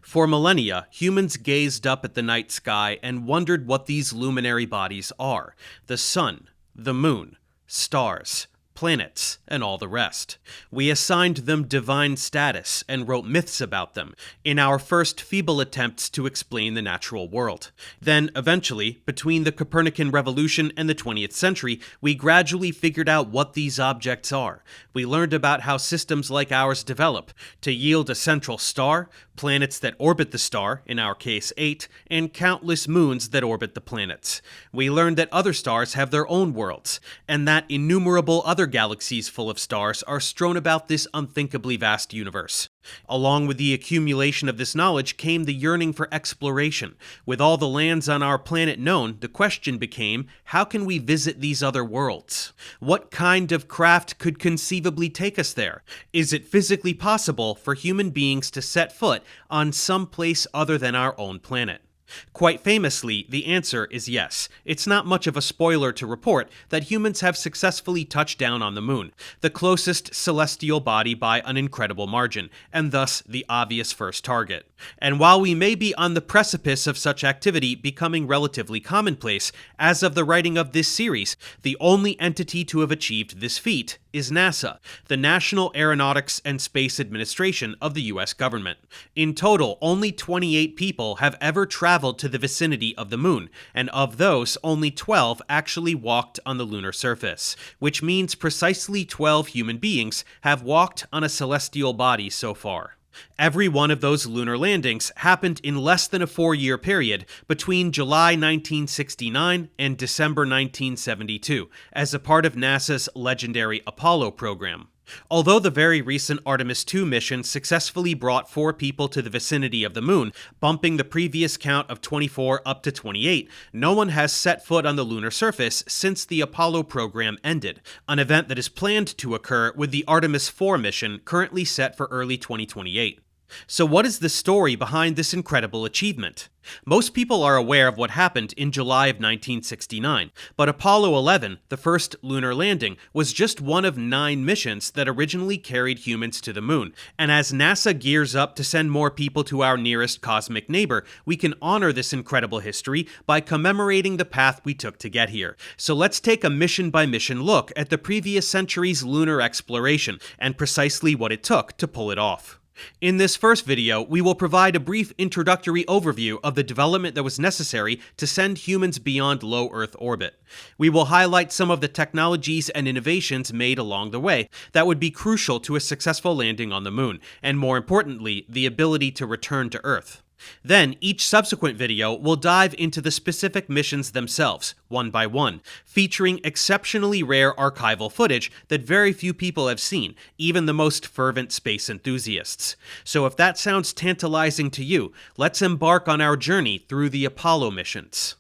For millennia, humans gazed up at the night sky and wondered what these luminary bodies are: the sun, the moon, stars, planets, and all the rest. We assigned them divine status and wrote myths about them in our first feeble attempts to explain the natural world. Then, eventually, between the Copernican revolution and the 20th century, we gradually figured out what these objects are. We learned about how systems like ours develop to yield a central star, planets that orbit the star, in our case 8, and countless moons that orbit the planets. We learned that other stars have their own worlds, and that innumerable other galaxies full of stars are strewn about this unthinkably vast universe. Along with the accumulation of this knowledge came the yearning for exploration. With all the lands on our planet known, the question became, how can we visit these other worlds? What kind of craft could conceivably take us there? Is it physically possible for human beings to set foot on some place other than our own planet? Quite famously, the answer is yes. It's not much of a spoiler to report that humans have successfully touched down on the moon, the closest celestial body by an incredible margin, and thus the obvious first target. And while we may be on the precipice of such activity becoming relatively commonplace, as of the writing of this series, the only entity to have achieved this feat is NASA, the National Aeronautics and Space Administration of the US government. In total, only 28 people have ever traveled to the vicinity of the moon, and of those, only 12 actually walked on the lunar surface, which means precisely 12 human beings have walked on a celestial body so far. Every one of those lunar landings happened in less than a 4-year period between July 1969 and December 1972, as a part of NASA's legendary Apollo program. Although the very recent Artemis II mission successfully brought 4 people to the vicinity of the moon, bumping the previous count of 24 up to 28, no one has set foot on the lunar surface since the Apollo program ended, an event that is planned to occur with the Artemis IV mission currently set for early 2028. So what is the story behind this incredible achievement? Most people are aware of what happened in July of 1969, but Apollo 11, the first lunar landing, was just one of 9 missions that originally carried humans to the moon, and as NASA gears up to send more people to our nearest cosmic neighbor, we can honor this incredible history by commemorating the path we took to get here. So let's take a mission-by-mission look at the previous century's lunar exploration, and precisely what it took to pull it off. In this first video, we will provide a brief introductory overview of the development that was necessary to send humans beyond low Earth orbit. We will highlight some of the technologies and innovations made along the way that would be crucial to a successful landing on the moon, and more importantly, the ability to return to Earth. Then, each subsequent video will dive into the specific missions themselves, one by one, featuring exceptionally rare archival footage that very few people have seen, even the most fervent space enthusiasts. So if that sounds tantalizing to you, let's embark on our journey through the Apollo missions.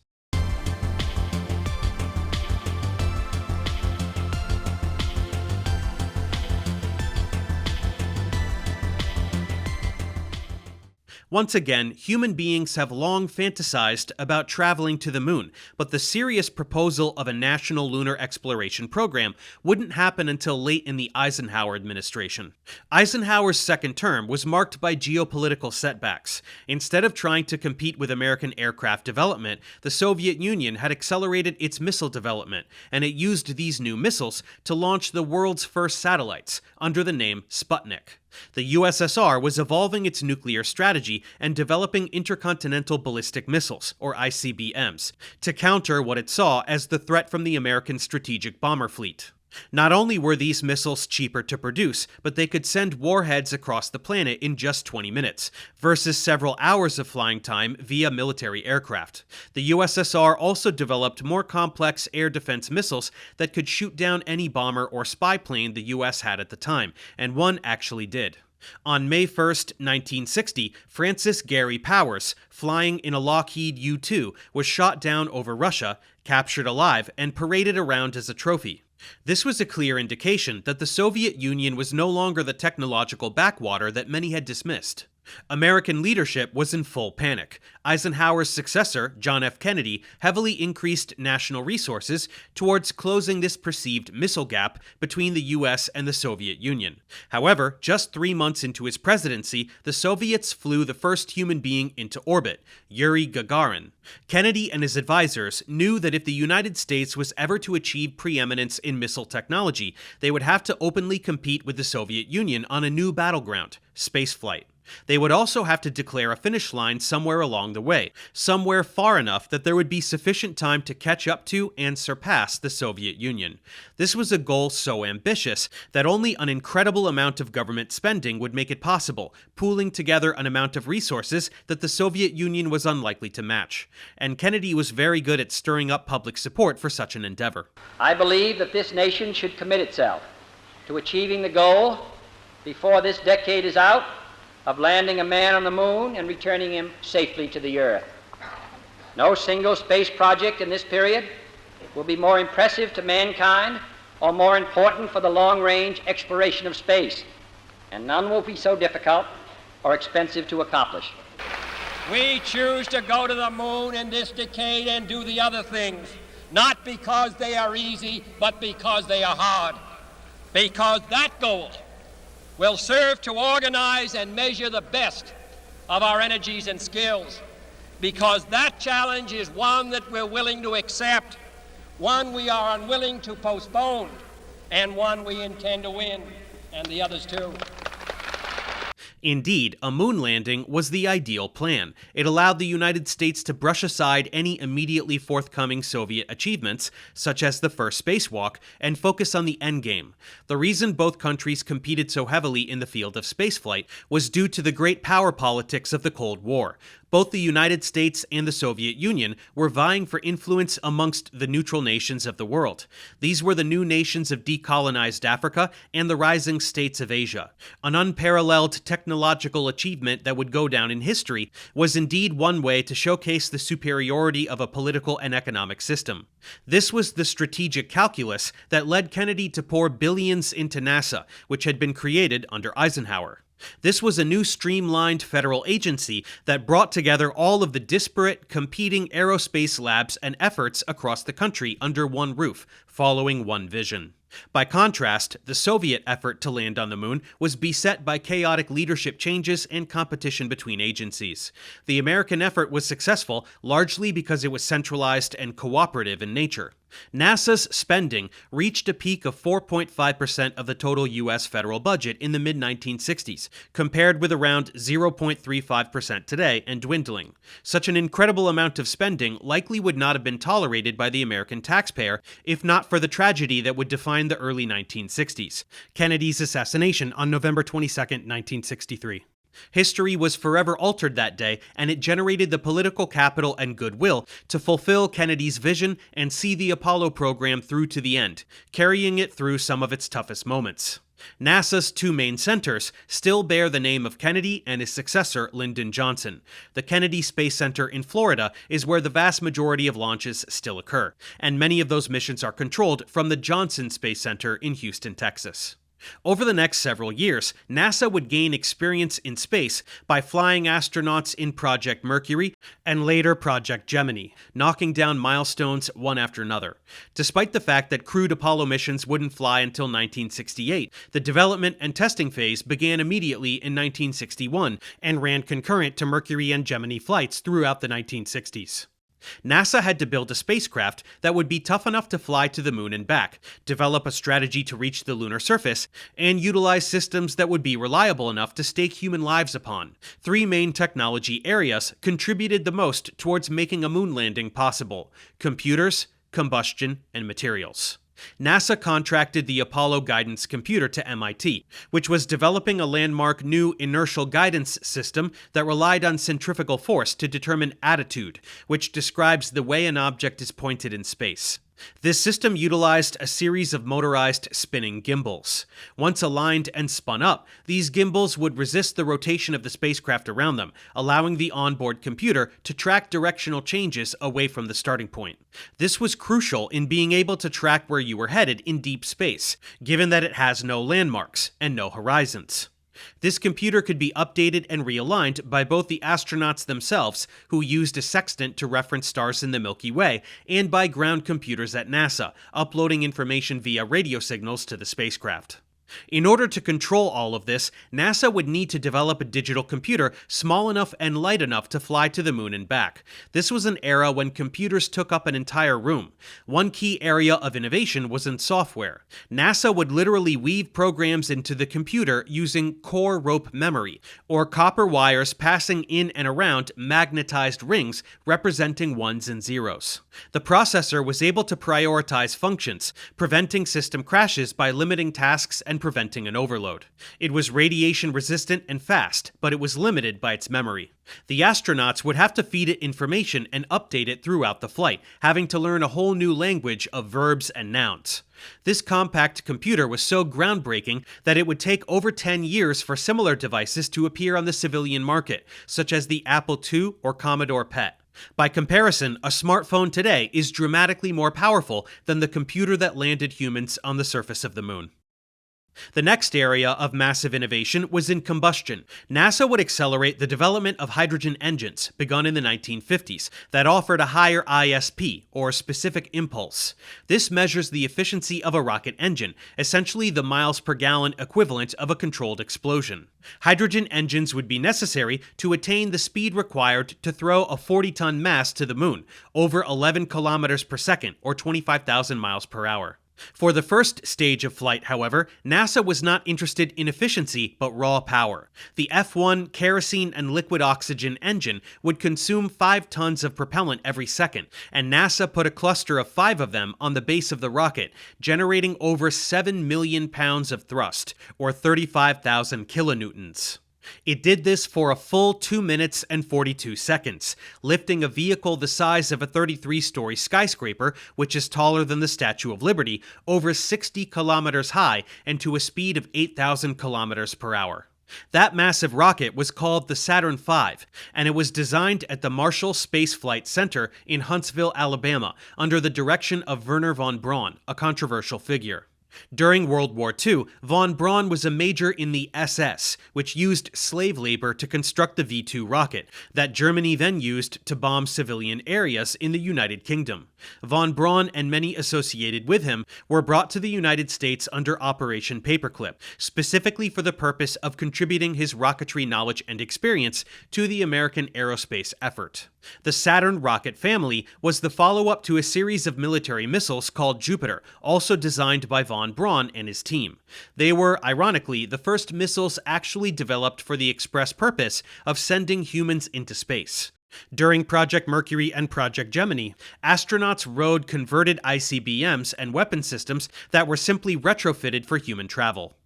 Once again, human beings have long fantasized about traveling to the moon, but the serious proposal of a national lunar exploration program wouldn't happen until late in the Eisenhower administration. Eisenhower's second term was marked by geopolitical setbacks. Instead of trying to compete with American aircraft development, the Soviet Union had accelerated its missile development, and it used these new missiles to launch the world's first satellites, under the name Sputnik. The USSR was evolving its nuclear strategy and developing intercontinental ballistic missiles, or ICBMs, to counter what it saw as the threat from the American strategic bomber fleet. Not only were these missiles cheaper to produce, but they could send warheads across the planet in just 20 minutes, versus several hours of flying time via military aircraft. The USSR also developed more complex air defense missiles that could shoot down any bomber or spy plane the US had at the time, and one actually did. On May 1st, 1960, Francis Gary Powers, flying in a Lockheed U-2, was shot down over Russia, captured alive, and paraded around as a trophy. This was a clear indication that the Soviet Union was no longer the technological backwater that many had dismissed. American leadership was in full panic. Eisenhower's successor, John F. Kennedy, heavily increased national resources towards closing this perceived missile gap between the US and the Soviet Union. However, just 3 months into his presidency, the Soviets flew the first human being into orbit, Yuri Gagarin. Kennedy and his advisors knew that if the United States was ever to achieve preeminence in missile technology, they would have to openly compete with the Soviet Union on a new battleground, spaceflight. They would also have to declare a finish line somewhere along the way, somewhere far enough that there would be sufficient time to catch up to and surpass the Soviet Union. This was a goal so ambitious that only an incredible amount of government spending would make it possible, pooling together an amount of resources that the Soviet Union was unlikely to match. And Kennedy was very good at stirring up public support for such an endeavor. I believe that this nation should commit itself to achieving the goal, before this decade is out, of landing a man on the moon and returning him safely to the Earth. No single space project in this period will be more impressive to mankind or more important for the long-range exploration of space, and none will be so difficult or expensive to accomplish. We choose to go to the moon in this decade and do the other things, not because they are easy, but because they are hard. Because that goal will serve to organize and measure the best of our energies and skills, because that challenge is one that we're willing to accept, one we are unwilling to postpone, and one we intend to win, and the others too. Indeed, a moon landing was the ideal plan. It allowed the United States to brush aside any immediately forthcoming Soviet achievements, such as the first spacewalk, and focus on the endgame. The reason both countries competed so heavily in the field of spaceflight was due to the great power politics of the Cold War. Both the United States and the Soviet Union were vying for influence amongst the neutral nations of the world. These were the new nations of decolonized Africa and the rising states of Asia. An unparalleled technological achievement that would go down in history was indeed one way to showcase the superiority of a political and economic system. This was the strategic calculus that led Kennedy to pour billions into NASA, which had been created under Eisenhower. This was a new streamlined federal agency that brought together all of the disparate, competing aerospace labs and efforts across the country under one roof, following one vision. By contrast, the Soviet effort to land on the moon was beset by chaotic leadership changes and competition between agencies. The American effort was successful largely because it was centralized and cooperative in nature. NASA's spending reached a peak of 4.5% of the total U.S. federal budget in the mid-1960s, compared with around 0.35% today and dwindling. Such an incredible amount of spending likely would not have been tolerated by the American taxpayer if not for the tragedy that would define the early 1960s, Kennedy's assassination on November 22, 1963. History was forever altered that day, and it generated the political capital and goodwill to fulfill Kennedy's vision and see the Apollo program through to the end, carrying it through some of its toughest moments. NASA's two main centers still bear the name of Kennedy and his successor, Lyndon Johnson. The Kennedy Space Center in Florida is where the vast majority of launches still occur, and many of those missions are controlled from the Johnson Space Center in Houston, Texas. Over the next several years, NASA would gain experience in space by flying astronauts in Project Mercury and later Project Gemini, knocking down milestones one after another. Despite the fact that crewed Apollo missions wouldn't fly until 1968, the development and testing phase began immediately in 1961 and ran concurrent to Mercury and Gemini flights throughout the 1960s. NASA had to build a spacecraft that would be tough enough to fly to the moon and back, develop a strategy to reach the lunar surface, and utilize systems that would be reliable enough to stake human lives upon. Three main technology areas contributed the most towards making a moon landing possible: computers, combustion, and materials. NASA contracted the Apollo guidance computer to MIT, which was developing a landmark new inertial guidance system that relied on centrifugal force to determine attitude, which describes the way an object is pointed in space. This system utilized a series of motorized spinning gimbals. Once aligned and spun up, these gimbals would resist the rotation of the spacecraft around them, allowing the onboard computer to track directional changes away from the starting point. This was crucial in being able to track where you were headed in deep space, given that it has no landmarks and no horizons. This computer could be updated and realigned by both the astronauts themselves, who used a sextant to reference stars in the Milky Way, and by ground computers at NASA, uploading information via radio signals to the spacecraft. In order to control all of this, NASA would need to develop a digital computer small enough and light enough to fly to the moon and back. This was an era when computers took up an entire room. One key area of innovation was in software. NASA would literally weave programs into the computer using core rope memory, or copper wires passing in and around magnetized rings representing ones and zeros. The processor was able to prioritize functions, preventing system crashes by limiting tasks and preventing an overload. It was radiation resistant and fast, but it was limited by its memory. The astronauts would have to feed it information and update it throughout the flight, having to learn a whole new language of verbs and nouns. This compact computer was so groundbreaking that it would take over 10 years for similar devices to appear on the civilian market, such as the Apple II or Commodore PET. By comparison, a smartphone today is dramatically more powerful than the computer that landed humans on the surface of the moon. The next area of massive innovation was in combustion. NASA would accelerate the development of hydrogen engines, begun in the 1950s, that offered a higher ISP, or specific impulse. This measures the efficiency of a rocket engine, essentially the miles per gallon equivalent of a controlled explosion. Hydrogen engines would be necessary to attain the speed required to throw a 40-ton mass to the moon, over 11 kilometers per second, or 25,000 miles per hour. For the first stage of flight, however, NASA was not interested in efficiency but raw power. The F-1 kerosene and liquid oxygen engine would consume 5 tons of propellant every second, and NASA put a cluster of 5 of them on the base of the rocket, generating over 7 million pounds of thrust, or 35,000 kilonewtons. It did this for a full 2 minutes and 42 seconds, lifting a vehicle the size of a 33-story skyscraper, which is taller than the Statue of Liberty, over 60 kilometers high and to a speed of 8,000 kilometers per hour. That massive rocket was called the Saturn V, and it was designed at the Marshall Space Flight Center in Huntsville, Alabama, under the direction of Wernher von Braun, a controversial figure. During World War II, von Braun was a major in the SS, which used slave labor to construct the V-2 rocket, that Germany then used to bomb civilian areas in the United Kingdom. Von Braun and many associated with him were brought to the United States under Operation Paperclip, specifically for the purpose of contributing his rocketry knowledge and experience to the American aerospace effort. The Saturn rocket family was the follow-up to a series of military missiles called Jupiter, also designed by von Braun and his team. They were, ironically, the first missiles actually developed for the express purpose of sending humans into space. During Project Mercury and Project Gemini, astronauts rode converted ICBMs and weapon systems that were simply retrofitted for human travel.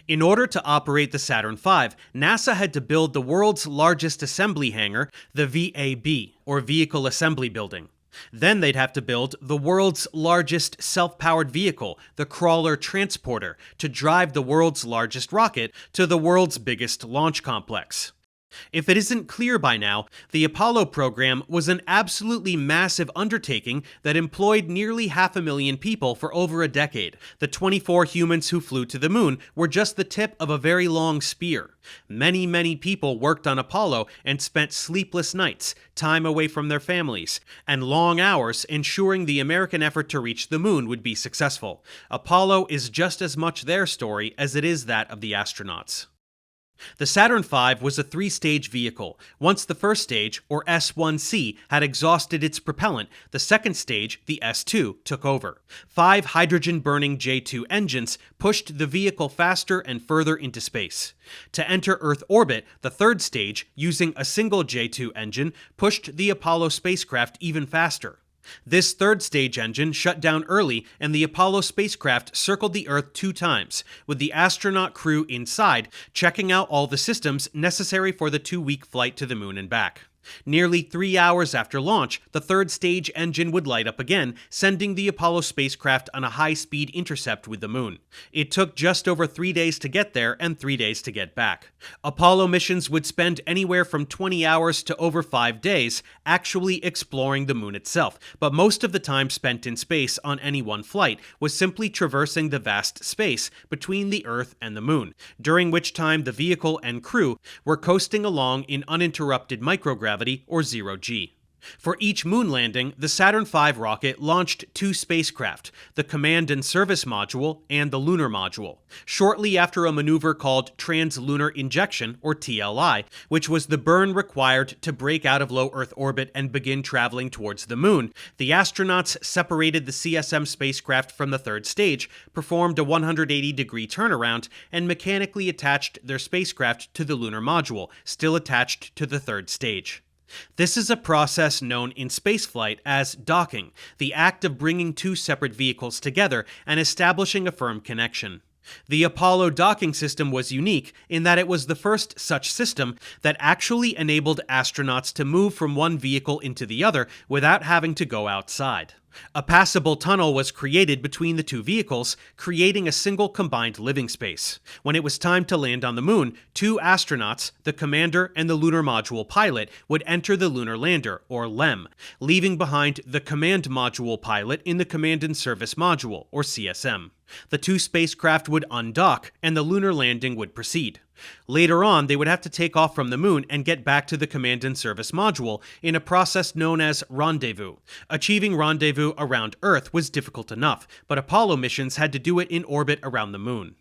In order to operate the Saturn V, NASA had to build the world's largest assembly hangar, the VAB, or Vehicle Assembly Building. Then they'd have to build the world's largest self-powered vehicle, the Crawler Transporter, to drive the world's largest rocket to the world's biggest launch complex. If it isn't clear by now, the Apollo program was an absolutely massive undertaking that employed nearly 500,000 people for over a decade. The 24 humans who flew to the moon were just the tip of a very long spear. Many people worked on Apollo and spent sleepless nights, time away from their families, and long hours ensuring the American effort to reach the moon would be successful. Apollo is just as much their story as it is that of the astronauts. The Saturn V was a 3-stage vehicle. Once the first stage, or S1C, had exhausted its propellant, the second stage, the S2, took over. 5 hydrogen-burning J2 engines pushed the vehicle faster and further into space. To enter Earth orbit, the third stage, using a single J2 engine, pushed the Apollo spacecraft even faster. This third stage engine shut down early, and the Apollo spacecraft circled the Earth 2 times, with the astronaut crew inside checking out all the systems necessary for the 2-week flight to the moon and back. Nearly 3 hours after launch, the third stage engine would light up again, sending the Apollo spacecraft on a high-speed intercept with the moon. It took just over 3 days to get there and 3 days to get back. Apollo missions would spend anywhere from 20 hours to over 5 days actually exploring the moon itself, but most of the time spent in space on any one flight was simply traversing the vast space between the Earth and the moon, during which time the vehicle and crew were coasting along in uninterrupted microgravity or zero-G. For each moon landing, the Saturn V rocket launched 2 spacecraft, the Command and Service Module and the Lunar Module, shortly after a maneuver called Trans-Lunar Injection, or TLI, which was the burn required to break out of low Earth orbit and begin traveling towards the moon. The astronauts separated the CSM spacecraft from the third stage, performed a 180-degree turnaround, and mechanically attached their spacecraft to the Lunar Module, still attached to the third stage. This is a process known in spaceflight as docking, the act of bringing 2 separate vehicles together and establishing a firm connection. The Apollo docking system was unique in that it was the first such system that actually enabled astronauts to move from one vehicle into the other without having to go outside. A passable tunnel was created between the 2 vehicles, creating a single combined living space. When it was time to land on the moon, 2 astronauts, the commander and the lunar module pilot, would enter the lunar lander, or LEM, leaving behind the command module pilot in the Command and Service Module, or CSM. The 2 spacecraft would undock, and the lunar landing would proceed. Later on, they would have to take off from the moon and get back to the Command and Service Module in a process known as rendezvous. Achieving rendezvous around Earth was difficult enough, but Apollo missions had to do it in orbit around the moon.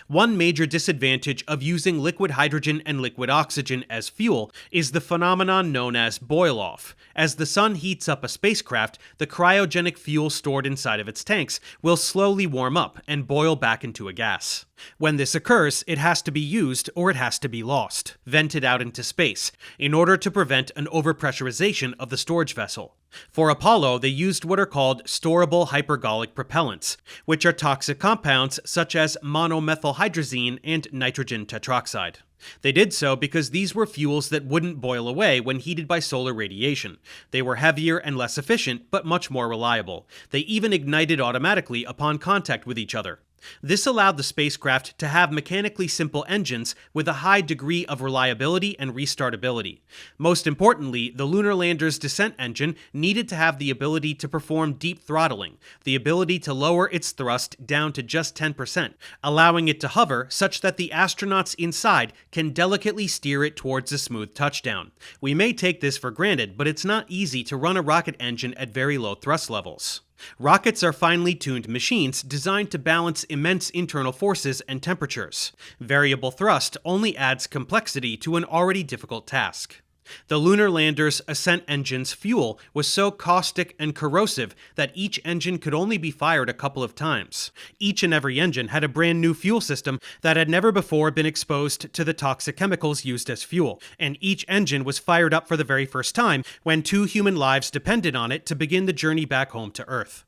One major disadvantage of using liquid hydrogen and liquid oxygen as fuel is the phenomenon known as boil-off. As the sun heats up a spacecraft, the cryogenic fuel stored inside of its tanks will slowly warm up and boil back into a gas. When this occurs, it has to be used or it has to be lost, vented out into space, in order to prevent an overpressurization of the storage vessel. For Apollo, they used what are called storable hypergolic propellants, which are toxic compounds such as monomethylhydrazine and nitrogen tetroxide. They did so because these were fuels that wouldn't boil away when heated by solar radiation. They were heavier and less efficient, but much more reliable. They even ignited automatically upon contact with each other. This allowed the spacecraft to have mechanically simple engines with a high degree of reliability and restartability. Most importantly, the lunar lander's descent engine needed to have the ability to perform deep throttling, the ability to lower its thrust down to just 10%, allowing it to hover such that the astronauts inside can delicately steer it towards a smooth touchdown. We may take this for granted, but it's not easy to run a rocket engine at very low thrust levels. Rockets are finely tuned machines designed to balance immense internal forces and temperatures. Variable thrust only adds complexity to an already difficult task. The lunar lander's ascent engine's fuel was so caustic and corrosive that each engine could only be fired a couple of times. Each and every engine had a brand new fuel system that had never before been exposed to the toxic chemicals used as fuel, and each engine was fired up for the very first time when 2 human lives depended on it to begin the journey back home to Earth.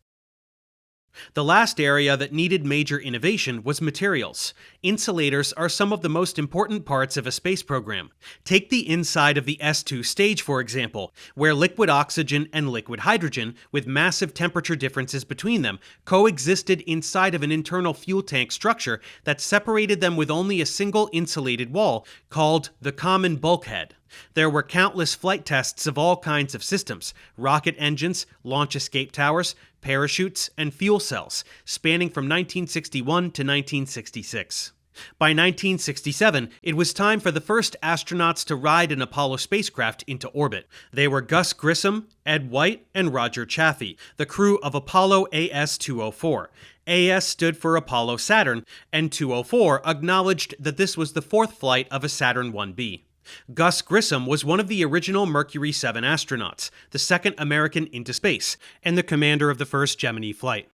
The last area that needed major innovation was materials. Insulators are some of the most important parts of a space program. Take the inside of the S2 stage, for example, where liquid oxygen and liquid hydrogen, with massive temperature differences between them, coexisted inside of an internal fuel tank structure that separated them with only a single insulated wall called the common bulkhead. There were countless flight tests of all kinds of systems: rocket engines, launch escape towers, parachutes, and fuel cells, spanning from 1961 to 1966. By 1967, it was time for the first astronauts to ride an Apollo spacecraft into orbit. They were Gus Grissom, Ed White, and Roger Chaffee, the crew of Apollo AS-204. AS stood for Apollo Saturn, and 204 acknowledged that this was the 4th flight of a Saturn 1B. Gus Grissom was one of the original Mercury 7 astronauts, the second American into space, and the commander of the first Gemini flight.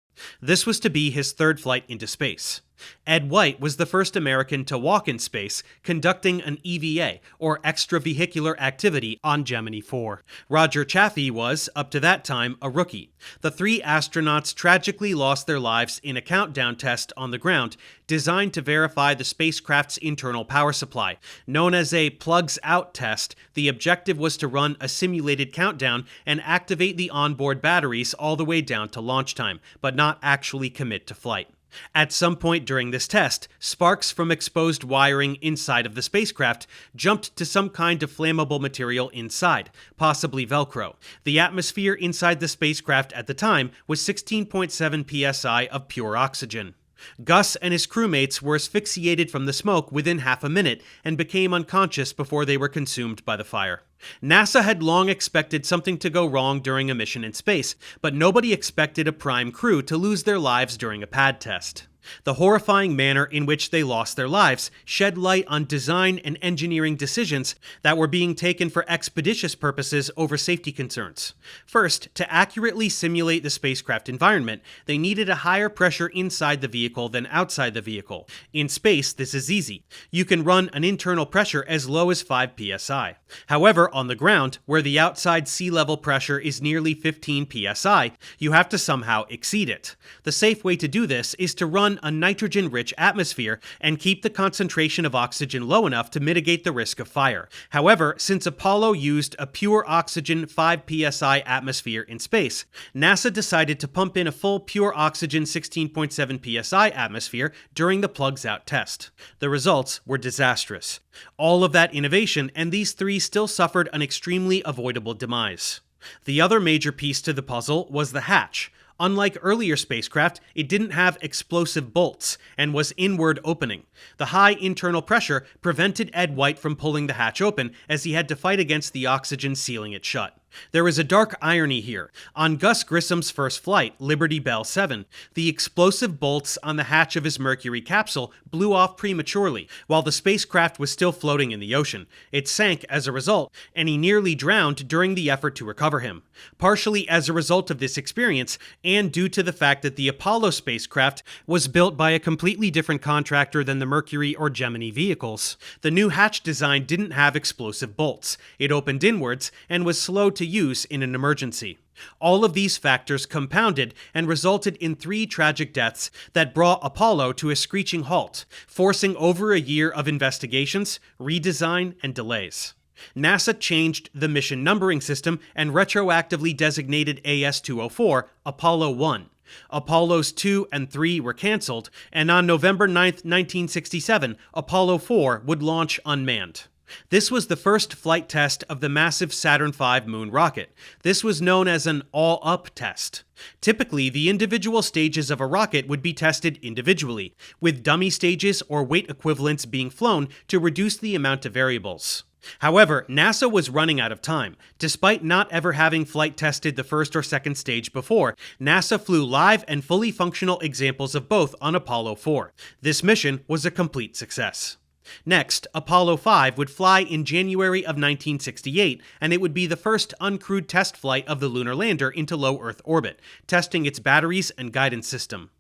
This was to be his 3rd flight into space. Ed White was the first American to walk in space, conducting an EVA, or extravehicular activity, on Gemini 4. Roger Chaffee was, up to that time, a rookie. The 3 astronauts tragically lost their lives in a countdown test on the ground, designed to verify the spacecraft's internal power supply. Known as a plugs-out test, the objective was to run a simulated countdown and activate the onboard batteries all the way down to launch time, but not actually commit to flight. At some point during this test, sparks from exposed wiring inside of the spacecraft jumped to some kind of flammable material inside, possibly Velcro. The atmosphere inside the spacecraft at the time was 16.7 psi of pure oxygen. Gus and his crewmates were asphyxiated from the smoke within half a minute and became unconscious before they were consumed by the fire. NASA had long expected something to go wrong during a mission in space, but nobody expected a prime crew to lose their lives during a pad test. The horrifying manner in which they lost their lives shed light on design and engineering decisions that were being taken for expeditious purposes over safety concerns. First, to accurately simulate the spacecraft environment, they needed a higher pressure inside the vehicle than outside the vehicle. In space, this is easy. You can run an internal pressure as low as 5 psi. However, on the ground, where the outside sea level pressure is nearly 15 psi, you have to somehow exceed it. The safe way to do this is to run a nitrogen-rich atmosphere and keep the concentration of oxygen low enough to mitigate the risk of fire. However, since Apollo used a pure oxygen 5 psi atmosphere in space, NASA decided to pump in a full pure oxygen 16.7 psi atmosphere during the plugs-out test. The results were disastrous. All of that innovation, and these 3 still suffered an extremely avoidable demise. The other major piece to the puzzle was the hatch. Unlike earlier spacecraft, it didn't have explosive bolts and was inward opening. The high internal pressure prevented Ed White from pulling the hatch open, as he had to fight against the oxygen sealing it shut. There is a dark irony here. On Gus Grissom's first flight, Liberty Bell 7, the explosive bolts on the hatch of his Mercury capsule blew off prematurely while the spacecraft was still floating in the ocean. It sank as a result, and he nearly drowned during the effort to recover him. Partially as a result of this experience, and due to the fact that the Apollo spacecraft was built by a completely different contractor than the Mercury or Gemini vehicles, the new hatch design didn't have explosive bolts. It opened inwards and was slow to use in an emergency. All of these factors compounded and resulted in 3 tragic deaths that brought Apollo to a screeching halt, forcing over a year of investigations, redesign, and delays. NASA changed the mission numbering system and retroactively designated AS-204 Apollo 1. Apollos 2 and 3 were cancelled, and on November 9, 1967, Apollo 4 would launch unmanned. This was the first flight test of the massive Saturn V moon rocket. This was known as an all-up test. Typically, the individual stages of a rocket would be tested individually, with dummy stages or weight equivalents being flown to reduce the amount of variables. However, NASA was running out of time. Despite not ever having flight tested the first or second stage before, NASA flew live and fully functional examples of both on Apollo 4. This mission was a complete success. Next, Apollo 5 would fly in January of 1968, and it would be the first uncrewed test flight of the lunar lander into low Earth orbit, testing its batteries and guidance system.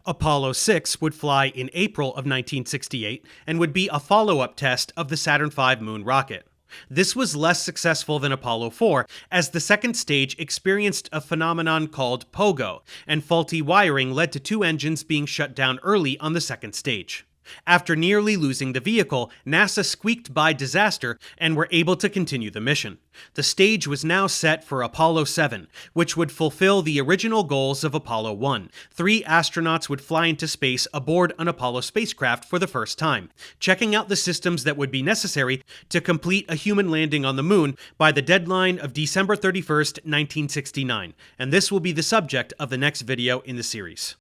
Apollo 6 would fly in April of 1968 and would be a follow-up test of the Saturn V moon rocket. This was less successful than Apollo 4, as the second stage experienced a phenomenon called pogo, and faulty wiring led to 2 engines being shut down early on the second stage. After nearly losing the vehicle, NASA squeaked by disaster and were able to continue the mission. The stage was now set for Apollo 7, which would fulfill the original goals of Apollo 1. 3 astronauts would fly into space aboard an Apollo spacecraft for the first time, checking out the systems that would be necessary to complete a human landing on the moon by the deadline of December 31st, 1969, and this will be the subject of the next video in the series.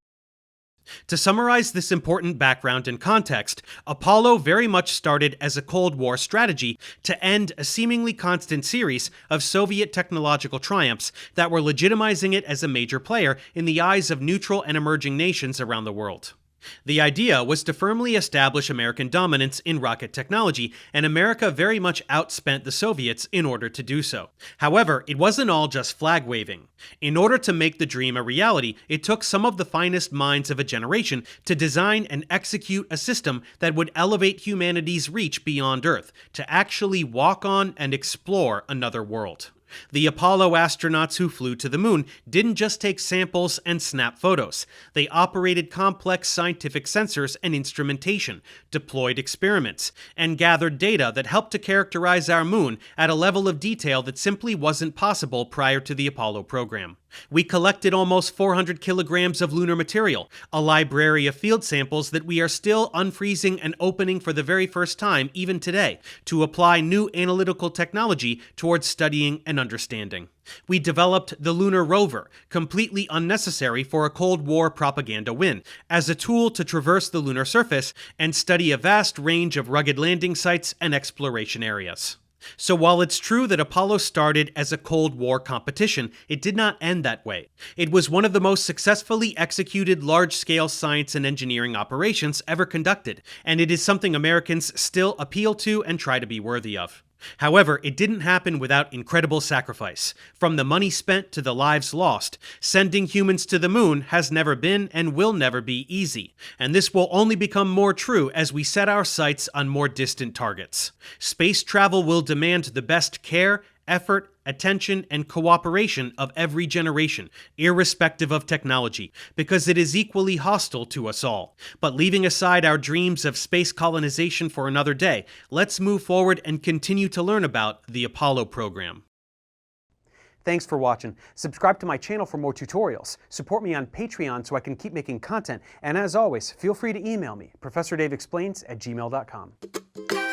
To summarize this important background and context, Apollo very much started as a Cold War strategy to end a seemingly constant series of Soviet technological triumphs that were legitimizing it as a major player in the eyes of neutral and emerging nations around the world. The idea was to firmly establish American dominance in rocket technology, and America very much outspent the Soviets in order to do so. However, it wasn't all just flag-waving. In order to make the dream a reality, it took some of the finest minds of a generation to design and execute a system that would elevate humanity's reach beyond Earth, to actually walk on and explore another world. The Apollo astronauts who flew to the moon didn't just take samples and snap photos. They operated complex scientific sensors and instrumentation, deployed experiments, and gathered data that helped to characterize our moon at a level of detail that simply wasn't possible prior to the Apollo program. We collected almost 400 kilograms of lunar material, a library of field samples that we are still unfreezing and opening for the very first time even today, to apply new analytical technology towards studying and understanding. We developed the lunar rover, completely unnecessary for a Cold War propaganda win, as a tool to traverse the lunar surface and study a vast range of rugged landing sites and exploration areas. So while it's true that Apollo started as a Cold War competition, it did not end that way. It was one of the most successfully executed large-scale science and engineering operations ever conducted, and it is something Americans still appeal to and try to be worthy of. However, it didn't happen without incredible sacrifice. From the money spent to the lives lost, sending humans to the moon has never been and will never be easy, and this will only become more true as we set our sights on more distant targets. Space travel will demand the best care, effort, attention, and cooperation of every generation, irrespective of technology, because it is equally hostile to us all. But leaving aside our dreams of space colonization for another day, let's move forward and continue to learn about the Apollo program. Thanks for watching. Subscribe to my channel for more tutorials. Support me on Patreon so I can keep making content. And as always, feel free to email me, ProfessorDaveExplains@gmail.com.